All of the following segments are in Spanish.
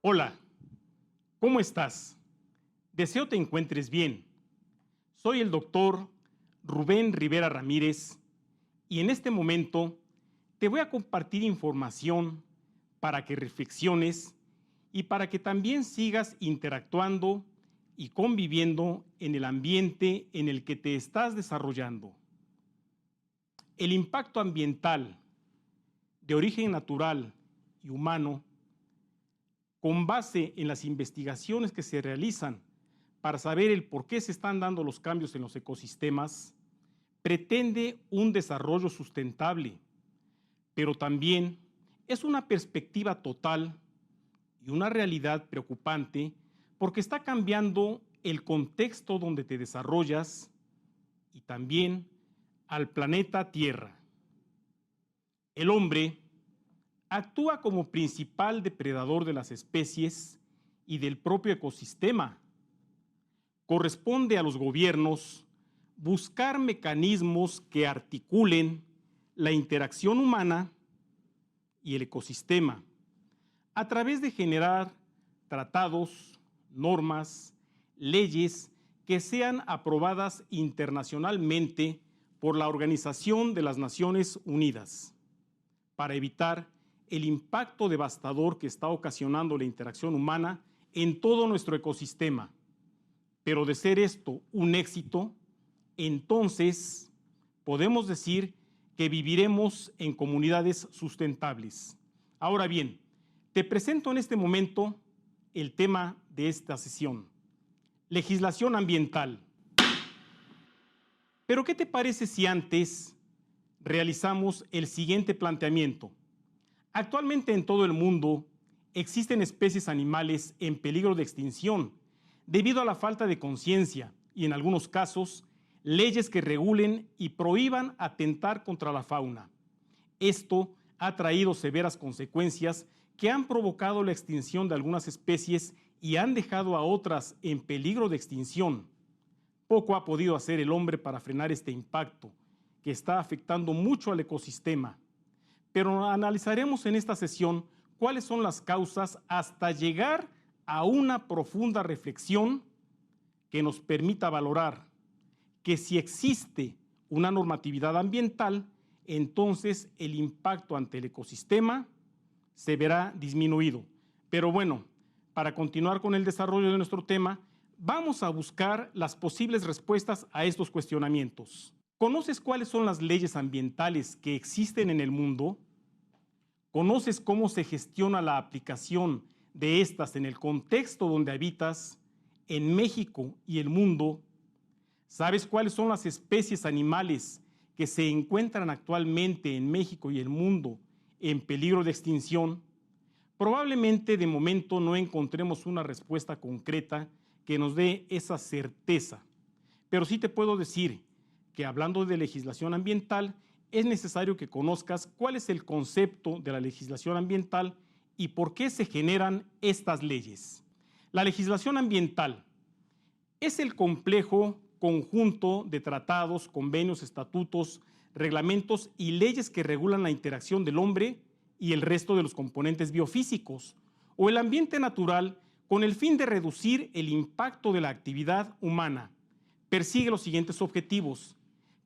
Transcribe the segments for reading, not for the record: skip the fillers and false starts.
Hola, ¿cómo estás? Deseo te encuentres bien. Soy el doctor Rubén Rivera Ramírez y en este momento te voy a compartir información para que reflexiones y para que también sigas interactuando y conviviendo en el ambiente en el que te estás desarrollando. El impacto ambiental de origen natural y humano, con base en las investigaciones que se realizan para saber el por qué se están dando los cambios en los ecosistemas, pretende un desarrollo sustentable, pero también es una perspectiva total y una realidad preocupante porque está cambiando el contexto donde te desarrollas y también al planeta Tierra. El hombre actúa como principal depredador de las especies y del propio ecosistema. Corresponde a los gobiernos buscar mecanismos que articulen la interacción humana y el ecosistema a través de generar tratados, normas, leyes que sean aprobadas internacionalmente por la Organización de las Naciones Unidas para evitar el impacto devastador que está ocasionando la interacción humana en todo nuestro ecosistema. Pero de ser esto un éxito, entonces podemos decir que viviremos en comunidades sustentables. Ahora bien, te presento en este momento el tema de esta sesión: legislación ambiental. Pero ¿qué te parece si antes realizamos el siguiente planteamiento? Actualmente en todo el mundo existen especies animales en peligro de extinción debido a la falta de conciencia y, en algunos casos, leyes que regulen y prohíban atentar contra la fauna. Esto ha traído severas consecuencias que han provocado la extinción de algunas especies y han dejado a otras en peligro de extinción. Poco ha podido hacer el hombre para frenar este impacto, que está afectando mucho al ecosistema. Pero analizaremos en esta sesión cuáles son las causas hasta llegar a una profunda reflexión que nos permita valorar que si existe una normatividad ambiental, entonces el impacto ante el ecosistema se verá disminuido. Pero bueno, para continuar con el desarrollo de nuestro tema, vamos a buscar las posibles respuestas a estos cuestionamientos. ¿Conoces cuáles son las leyes ambientales que existen en el mundo? ¿Conoces cómo se gestiona la aplicación de estas en el contexto donde habitas, en México y el mundo? ¿Sabes cuáles son las especies animales que se encuentran actualmente en México y el mundo en peligro de extinción? Probablemente de momento no encontremos una respuesta concreta que nos dé esa certeza, pero sí te puedo decir que hablando de legislación ambiental, es necesario que conozcas cuál es el concepto de la legislación ambiental y por qué se generan estas leyes. La legislación ambiental es el complejo conjunto de tratados, convenios, estatutos, reglamentos y leyes que regulan la interacción del hombre y el resto de los componentes biofísicos o el ambiente natural con el fin de reducir el impacto de la actividad humana. Persigue los siguientes objetivos: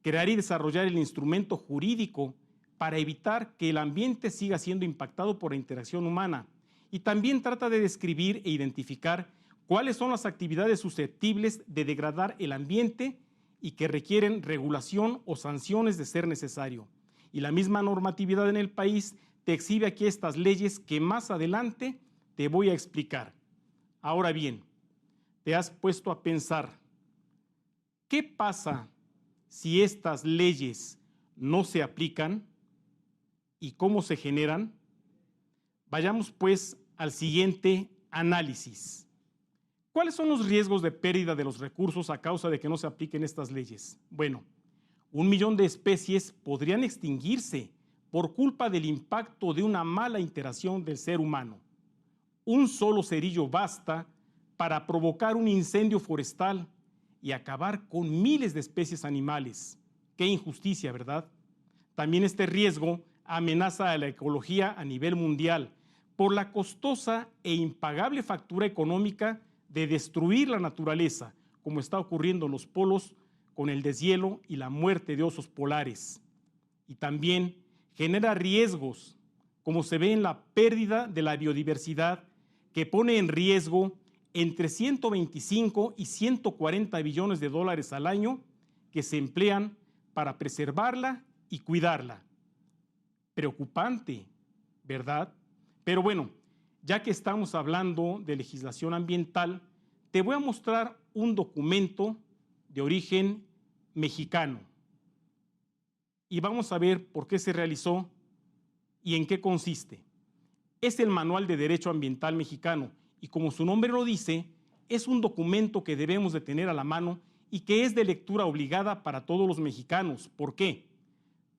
crear y desarrollar el instrumento jurídico para evitar que el ambiente siga siendo impactado por la interacción humana, y también trata de describir e identificar cuáles son las actividades susceptibles de degradar el ambiente y que requieren regulación o sanciones de ser necesario. Y la misma normatividad en el país te exhibe aquí estas leyes que más adelante te voy a explicar. Ahora bien, ¿te has puesto a pensar qué pasa si estas leyes no se aplican y cómo se generan? Vayamos pues al siguiente análisis. ¿Cuáles son los riesgos de pérdida de los recursos a causa de que no se apliquen estas leyes? Bueno, 1 millón de especies podrían extinguirse por culpa del impacto de una mala interacción del ser humano. Un solo cerillo basta para provocar un incendio forestal y acabar con miles de especies animales. Qué injusticia, ¿verdad? También este riesgo amenaza a la ecología a nivel mundial, por la costosa e impagable factura económica de destruir la naturaleza, como está ocurriendo en los polos con el deshielo y la muerte de osos polares. Y también genera riesgos, como se ve en la pérdida de la biodiversidad, que pone en riesgo entre 125 y 140 billones de dólares al año que se emplean para preservarla y cuidarla. Preocupante, ¿verdad? Pero bueno, ya que estamos hablando de legislación ambiental, te voy a mostrar un documento de origen mexicano. Y vamos a ver por qué se realizó y en qué consiste. Es el Manual de Derecho Ambiental Mexicano y, como su nombre lo dice, es un documento que debemos de tener a la mano y que es de lectura obligada para todos los mexicanos. ¿Por qué?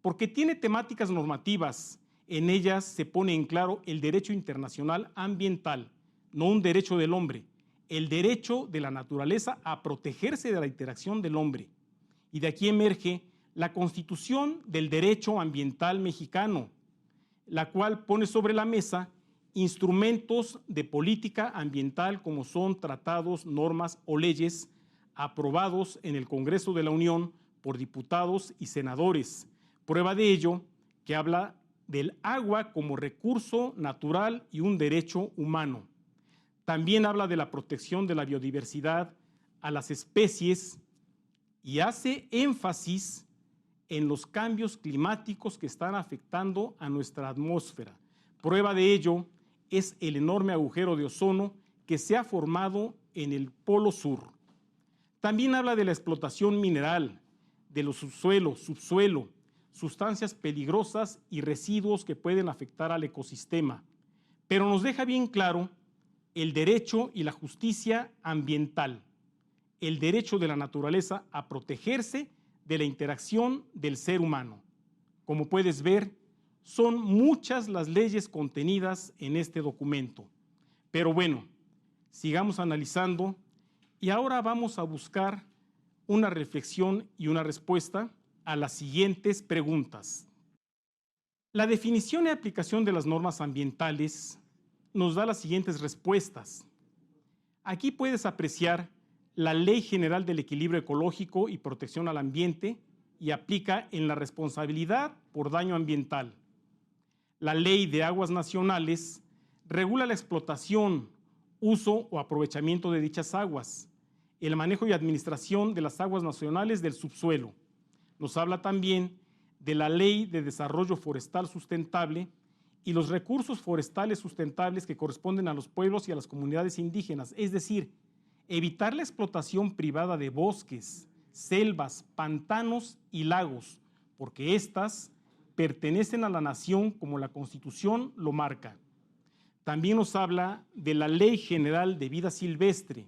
Porque tiene temáticas normativas. En ellas se pone en claro el derecho internacional ambiental, no un derecho del hombre, el derecho de la naturaleza a protegerse de la interacción del hombre. Y de aquí emerge la Constitución del Derecho Ambiental Mexicano, la cual pone sobre la mesa instrumentos de política ambiental como son tratados, normas o leyes aprobados en el Congreso de la Unión por diputados y senadores. Prueba de ello que habla del agua como recurso natural y un derecho humano. También habla de la protección de la biodiversidad a las especies y hace énfasis en los cambios climáticos que están afectando a nuestra atmósfera. Prueba de ello es el enorme agujero de ozono que se ha formado en el Polo Sur. También habla de la explotación mineral, de los subsuelo, sustancias peligrosas y residuos que pueden afectar al ecosistema. Pero nos deja bien claro el derecho y la justicia ambiental, el derecho de la naturaleza a protegerse de la interacción del ser humano. Como puedes ver, son muchas las leyes contenidas en este documento. Pero bueno, sigamos analizando y ahora vamos a buscar una reflexión y una respuesta a las siguientes preguntas. La definición y aplicación de las normas ambientales nos da las siguientes respuestas. Aquí puedes apreciar la Ley General del Equilibrio Ecológico y Protección al Ambiente y aplica en la responsabilidad por daño ambiental. La Ley de Aguas Nacionales regula la explotación, uso o aprovechamiento de dichas aguas, el manejo y administración de las aguas nacionales del subsuelo. Nos habla también de la Ley de Desarrollo Forestal Sustentable y los recursos forestales sustentables que corresponden a los pueblos y a las comunidades indígenas, es decir, evitar la explotación privada de bosques, selvas, pantanos y lagos, porque éstas pertenecen a la nación como la Constitución lo marca. También nos habla de la Ley General de Vida Silvestre,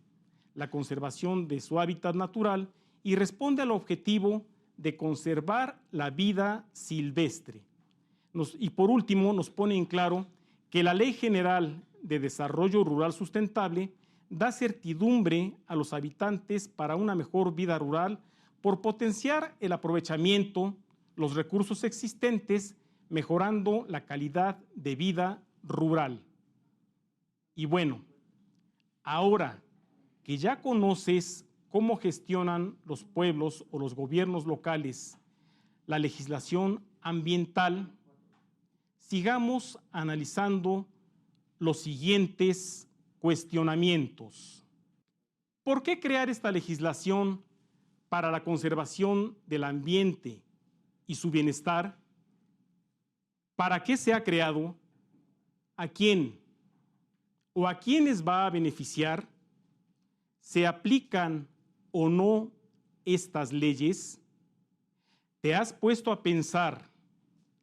la conservación de su hábitat natural y responde al objetivo de conservar la vida silvestre. Y por último, nos pone en claro que la Ley General de Desarrollo Rural Sustentable da certidumbre a los habitantes para una mejor vida rural por potenciar el aprovechamiento, los recursos existentes, mejorando la calidad de vida rural. Y bueno, ahora que ya conoces cómo gestionan los pueblos o los gobiernos locales la legislación ambiental, sigamos analizando los siguientes cuestionamientos. ¿Por qué crear esta legislación para la conservación del ambiente y su bienestar? ¿Para qué se ha creado? ¿A quién o a quiénes va a beneficiar? ¿Se aplican o no estas leyes? ¿Te has puesto a pensar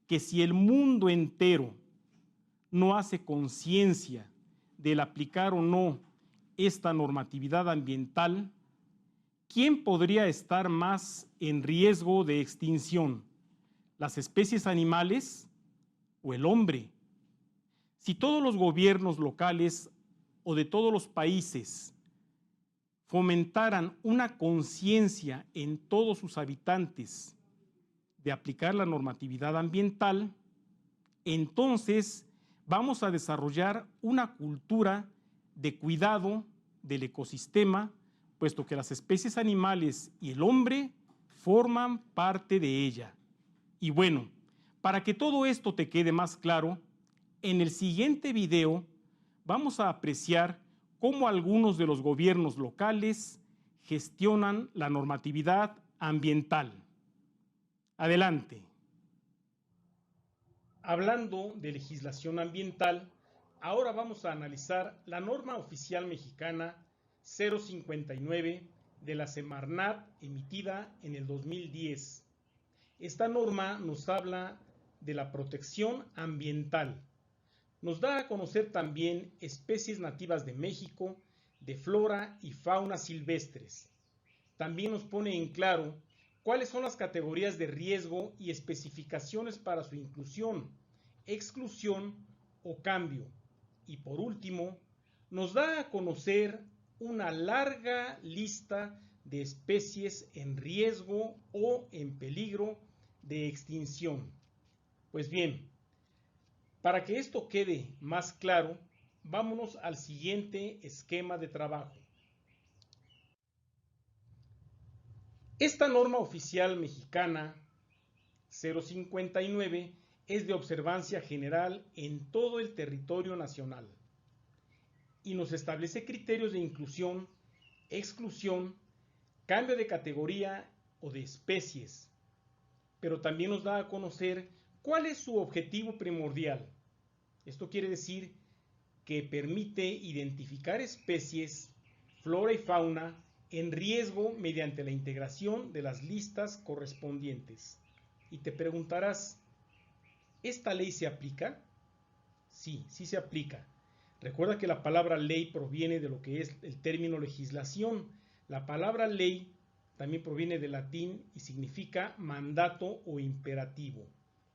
que si el mundo entero no hace conciencia del aplicar o no esta normatividad ambiental, quién podría estar más en riesgo de extinción? ¿Las especies animales o el hombre? Si todos los gobiernos locales o de todos los países fomentaran una conciencia en todos sus habitantes de aplicar la normatividad ambiental, entonces vamos a desarrollar una cultura de cuidado del ecosistema, puesto que las especies animales y el hombre forman parte de ella. Y bueno, para que todo esto te quede más claro, en el siguiente video vamos a apreciar cómo algunos de los gobiernos locales gestionan la normatividad ambiental. Adelante. Hablando de legislación ambiental, ahora vamos a analizar la norma oficial mexicana 059 de la Semarnat emitida en el 2010. Esta norma nos habla de la protección ambiental. Nos da a conocer también especies nativas de México, de flora y fauna silvestres. También nos pone en claro cuáles son las categorías de riesgo y especificaciones para su inclusión, exclusión o cambio. Y por último, nos da a conocer una larga lista de especies en riesgo o en peligro de extinción. Pues bien, para que esto quede más claro, vámonos al siguiente esquema de trabajo. Esta norma oficial mexicana 059 es de observancia general en todo el territorio nacional y nos establece criterios de inclusión, exclusión, cambio de categoría o de especies, pero también nos da a conocer cuál es su objetivo primordial. Esto quiere decir que permite identificar especies, flora y fauna en riesgo mediante la integración de las listas correspondientes. Y te preguntarás, ¿esta ley se aplica? Sí, sí se aplica. Recuerda que la palabra ley proviene de lo que es el término legislación. La palabra ley también proviene del latín y significa mandato o imperativo.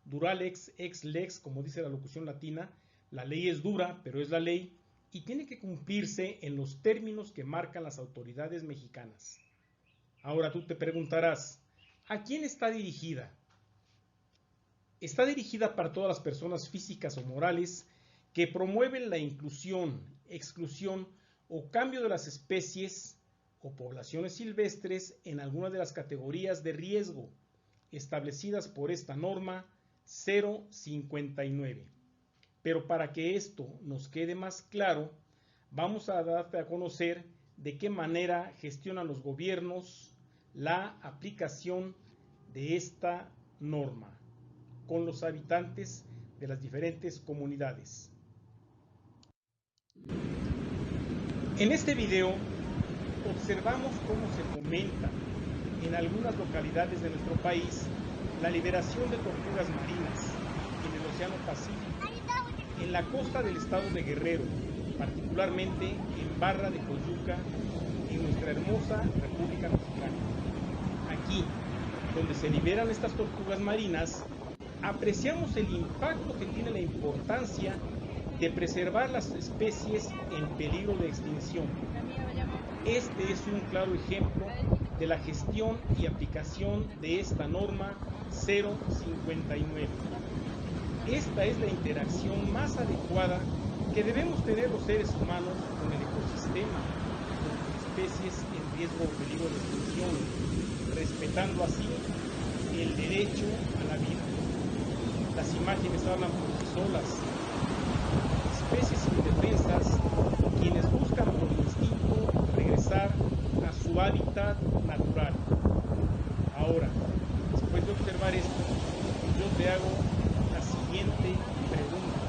Dura lex, ex lex, como dice la locución latina, la ley es dura, pero es la ley y tiene que cumplirse en los términos que marcan las autoridades mexicanas. Ahora tú te preguntarás, ¿a quién está dirigida? Está dirigida para todas las personas físicas o morales que promueven la inclusión, exclusión o cambio de las especies o poblaciones silvestres en alguna de las categorías de riesgo establecidas por esta norma 059. Pero para que esto nos quede más claro, vamos a darte a conocer de qué manera gestionan los gobiernos la aplicación de esta norma con los habitantes de las diferentes comunidades. En este video observamos cómo se fomenta en algunas localidades de nuestro país la liberación de tortugas marinas en el Océano Pacífico, en la costa del estado de Guerrero, particularmente en Barra de Coyuca, en nuestra hermosa República Mexicana. Aquí, donde se liberan estas tortugas marinas, apreciamos el impacto que tiene la importancia de preservar las especies en peligro de extinción. Este es un claro ejemplo de la gestión y aplicación de esta norma 059. Esta es la interacción más adecuada que debemos tener los seres humanos con el ecosistema, con las especies en riesgo o peligro de extinción, respetando así el derecho a la vida. Las imágenes hablan por sí solas. Especies indefensas, quienes buscan por instinto regresar a su hábitat natural. Ahora, después de observar esto, yo te hago la siguiente pregunta.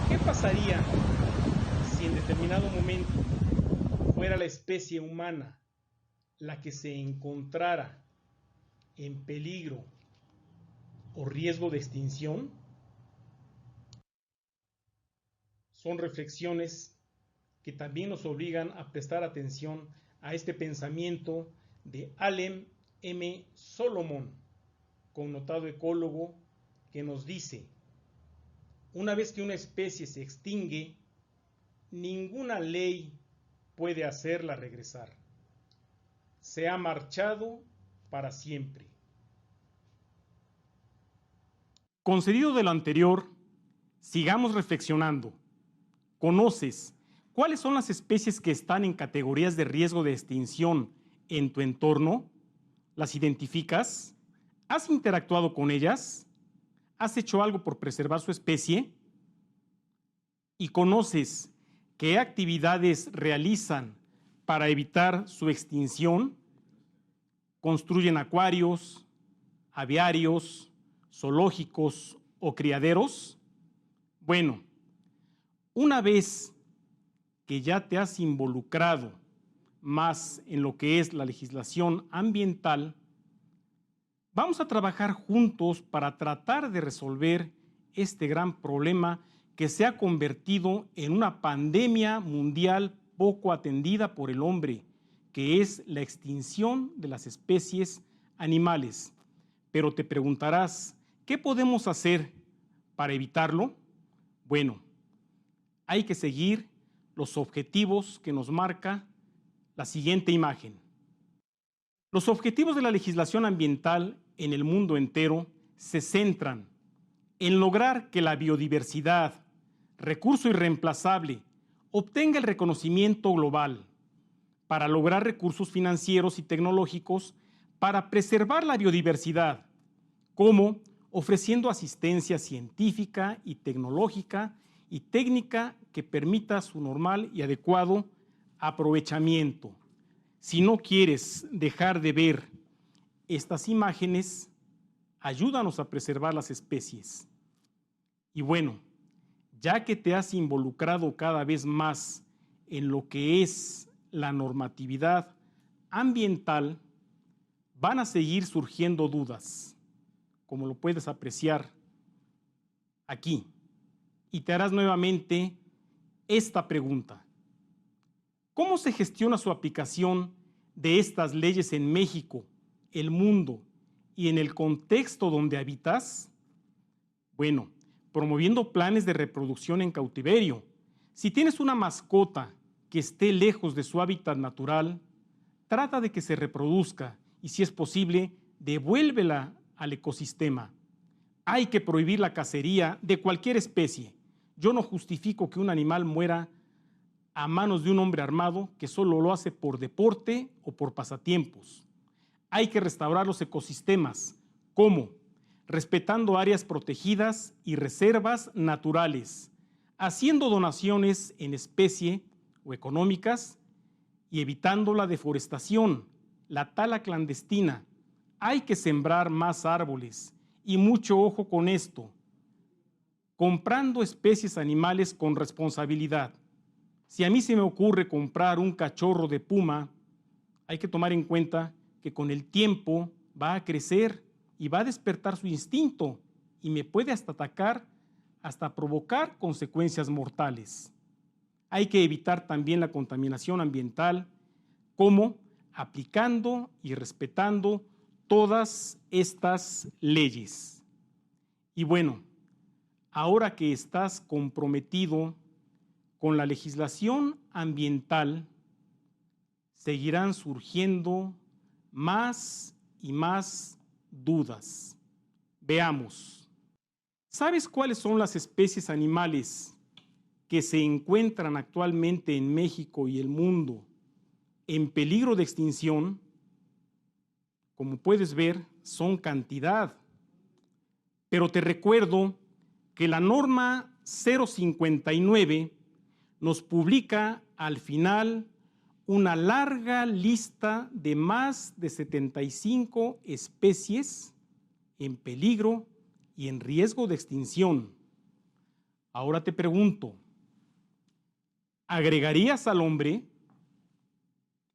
¿Qué pasaría si en determinado momento fuera la especie humana la que se encontrara en peligro o riesgo de extinción? Son reflexiones que también nos obligan a prestar atención a este pensamiento de Allen M. Solomon, connotado ecólogo, que nos dice: una vez que una especie se extingue, ninguna ley puede hacerla regresar. Se ha marchado para siempre. Concedido de lo anterior, sigamos reflexionando. ¿Conoces cuáles son las especies que están en categorías de riesgo de extinción en tu entorno? ¿Las identificas? ¿Has interactuado con ellas? ¿Has hecho algo por preservar su especie? ¿Y conoces qué actividades realizan para evitar su extinción? ¿Construyen acuarios, aviarios, zoológicos o criaderos? Bueno, una vez que ya te has involucrado más en lo que es la legislación ambiental, vamos a trabajar juntos para tratar de resolver este gran problema que se ha convertido en una pandemia mundial poco atendida por el hombre, que es la extinción de las especies animales. Pero te preguntarás, ¿qué podemos hacer para evitarlo? Bueno, hay que seguir los objetivos que nos marca la siguiente imagen. Los objetivos de la legislación ambiental en el mundo entero se centran en lograr que la biodiversidad, recurso irreemplazable, obtenga el reconocimiento global, para lograr recursos financieros y tecnológicos para preservar la biodiversidad, como ofreciendo asistencia científica y tecnológica y técnica que permita su normal y adecuado aprovechamiento. Si no quieres dejar de ver estas imágenes, ayúdanos a preservar las especies. Y bueno, ya que te has involucrado cada vez más en lo que es la normatividad ambiental, van a seguir surgiendo dudas, como lo puedes apreciar aquí. Y te harás nuevamente esta pregunta: ¿cómo se gestiona su aplicación de estas leyes en México, el mundo y en el contexto donde habitas? Bueno, promoviendo planes de reproducción en cautiverio. Si tienes una mascota que esté lejos de su hábitat natural, trata de que se reproduzca y, si es posible, devuélvela al ecosistema. Hay que prohibir la cacería de cualquier especie. Yo no justifico que un animal muera a manos de un hombre armado que solo lo hace por deporte o por pasatiempos. Hay que restaurar los ecosistemas. ¿Cómo? Respetando áreas protegidas y reservas naturales, haciendo donaciones en especie o económicas y evitando la deforestación, la tala clandestina. Hay que sembrar más árboles y mucho ojo con esto, comprando especies animales con responsabilidad. Si a mí se me ocurre comprar un cachorro de puma, hay que tomar en cuenta que con el tiempo va a crecer y va a despertar su instinto y me puede hasta atacar, hasta provocar consecuencias mortales. Hay que evitar también la contaminación ambiental, como aplicando y respetando todas estas leyes. Y bueno, ahora que estás comprometido con la legislación ambiental, seguirán surgiendo más y más dudas. Veamos. ¿Sabes cuáles son las especies animales que se encuentran actualmente en México y el mundo en peligro de extinción? Como puedes ver, son cantidad. Pero te recuerdo que la norma 059 nos publica al final una larga lista de más de 75 especies en peligro y en riesgo de extinción. Ahora te pregunto, ¿agregarías al hombre?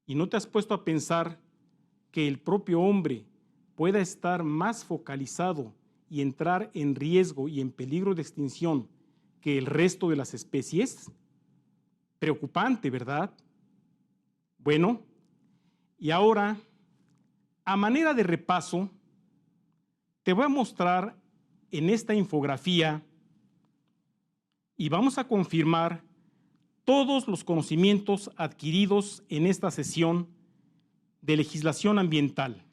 ¿Y no te has puesto a pensar que el propio hombre pueda estar más focalizado y entrar en riesgo y en peligro de extinción que el resto de las especies? Preocupante, ¿verdad? Bueno, y ahora, a manera de repaso, te voy a mostrar en esta infografía y vamos a confirmar todos los conocimientos adquiridos en esta sesión de legislación ambiental.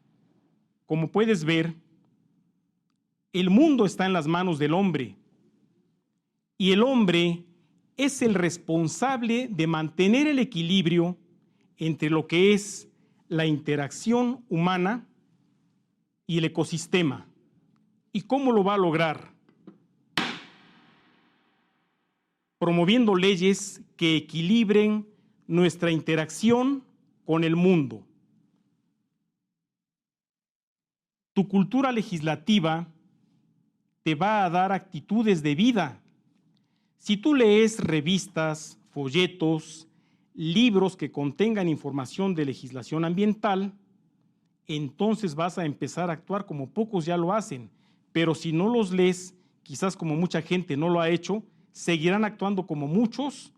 Como puedes ver, El mundo está en las manos del hombre y el hombre es el responsable de mantener el equilibrio entre lo que es la interacción humana y el ecosistema. ¿Y cómo lo va a lograr? Promoviendo leyes que equilibren nuestra interacción con el mundo. Tu cultura legislativa te va a dar actitudes de vida. Si tú lees revistas, folletos, libros que contengan información de legislación ambiental, entonces vas a empezar a actuar como pocos ya lo hacen. Pero si no los lees, quizás como mucha gente no lo ha hecho, seguirán actuando como muchos,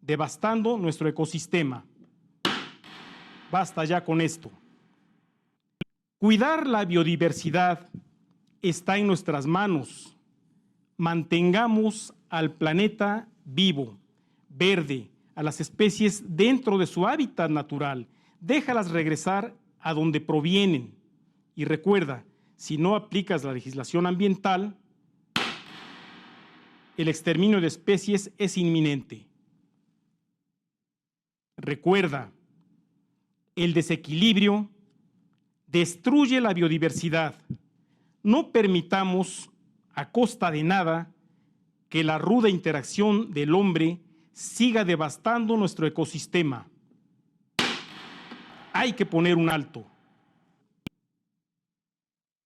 devastando nuestro ecosistema. Basta ya con esto. Cuidar la biodiversidad está en nuestras manos. Mantengamos al planeta vivo, verde, a las especies dentro de su hábitat natural. Déjalas regresar a donde provienen. Y recuerda, si no aplicas la legislación ambiental, el exterminio de especies es inminente. Recuerda, el desequilibrio destruye la biodiversidad. No permitamos, a costa de nada, que la ruda interacción del hombre siga devastando nuestro ecosistema. Hay que poner un alto.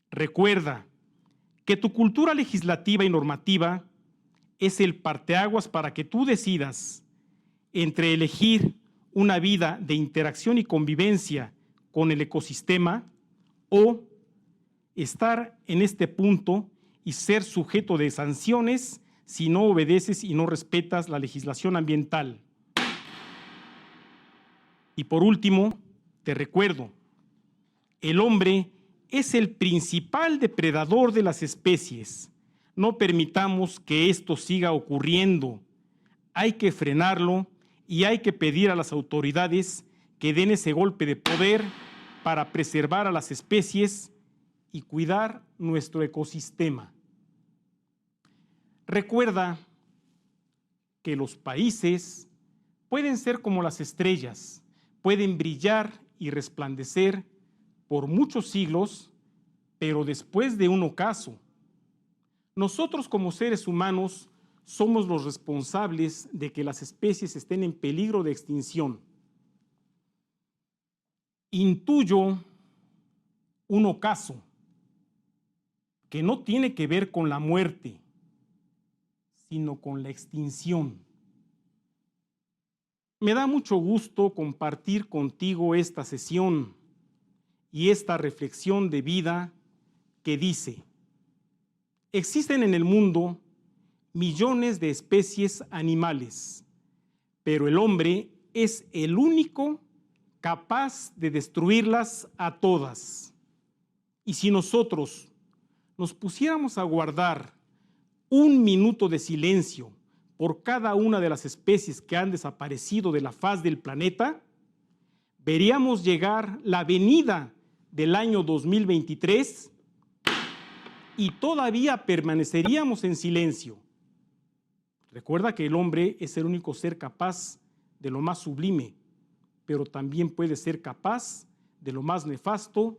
Recuerda que tu cultura legislativa y normativa es el parteaguas para que tú decidas entre elegir una vida de interacción y convivencia con el ecosistema o estar en este punto y ser sujeto de sanciones si no obedeces y no respetas la legislación ambiental. Y por último, te recuerdo, el hombre es el principal depredador de las especies. No permitamos que esto siga ocurriendo. Hay que frenarlo y hay que pedir a las autoridades que den ese golpe de poder para preservar a las especies y cuidar nuestro ecosistema. Recuerda que los países pueden ser como las estrellas, pueden brillar y resplandecer por muchos siglos, pero después de un ocaso. Nosotros como seres humanos somos los responsables de que las especies estén en peligro de extinción. Intuyo un ocaso que no tiene que ver con la muerte, sino con la extinción. Me da mucho gusto compartir contigo esta sesión y esta reflexión de vida que dice: existen en el mundo millones de especies animales, pero el hombre es el único capaz de destruirlas a todas. Y si nosotros nos pusiéramos a guardar un minuto de silencio por cada una de las especies que han desaparecido de la faz del planeta, veríamos llegar la venida del año 2023 y todavía permaneceríamos en silencio. Recuerda que el hombre es el único ser capaz de lo más sublime, pero también puede ser capaz de lo más nefasto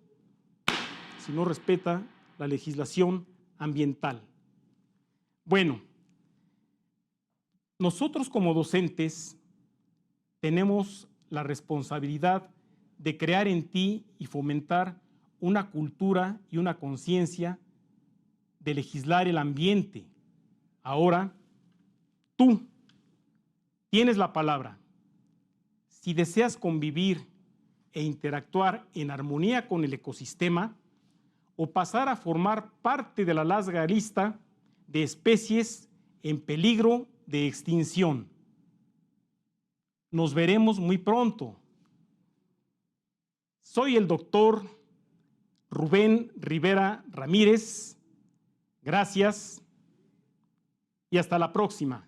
si no respeta la legislación ambiental. Bueno, nosotros como docentes tenemos la responsabilidad de crear en ti y fomentar una cultura y una conciencia de legislar el ambiente. Ahora, tú tienes la palabra. Si deseas convivir e interactuar en armonía con el ecosistema o pasar a formar parte de la larga lista de especies en peligro de extinción. Nos veremos muy pronto. Soy el doctor Rubén Rivera Ramírez. Gracias y hasta la próxima.